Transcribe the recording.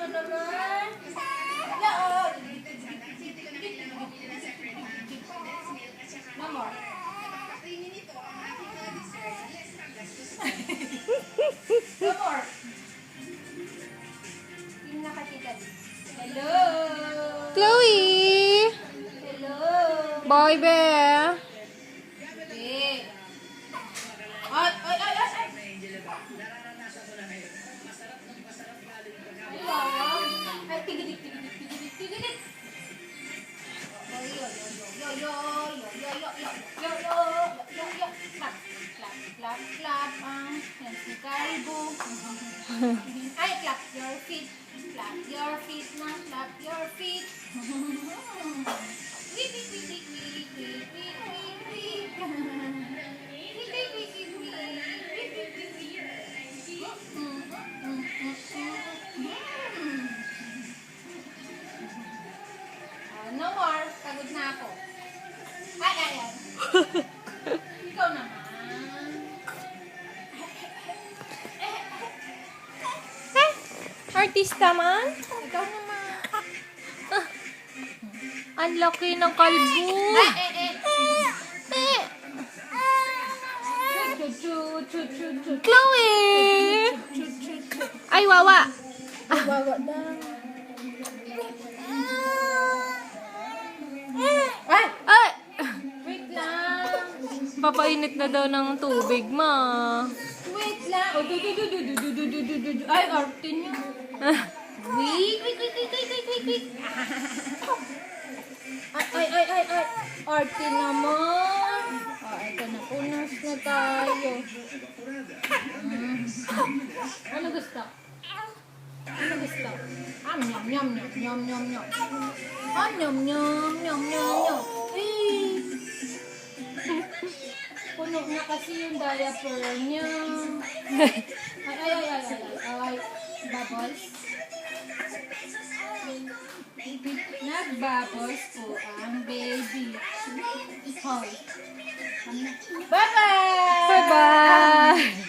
na naman. Wala, oh. No more. No more. Yung nakakita. Hello. Chloe! Hello. Boy, be! Eh. Ay, ay, ay, ay, ay. Ay, tigidik, tigidik, tigidik, tigidik. Yo, yo, yo, yo, yo, yo, yo, yo, yo, yo, yo, yo, clap, clap, clap, clap, yan si Kalbo. Ay, clap your feet na, clap your feet. Wee, wee, wee, wee, wee, wee, wee, wee, no more. Pagod na ako. Ay, ay, ay. Ikaw naman. Artista man? Ikaw naman. Ang laki ng kalbo. Eh. Chloe! Ay, wawa. Wawa na. Ay! Ay! Wait lang. Papainit na daw ng tubig, ma. Wait lang. Oh, ay, arte niya. Wait, wait, wait, wait, wait, wait, wait, wait. Ay, ay, ay, ay. Arte naman. Ito na, punas na tayo. Ano gusto? Ano gusto? Nyam, nyam, nyam, nyam, nyam, nyam. Nyam, nyam, nyam, nyam, nyam. Eh. Puno na kasi yung diaper niya. Ay, ay, ay, ay, ay, ay. Bubbles. Nagbubbles po ang baby. Hoy. Bye-bye! Bye-bye!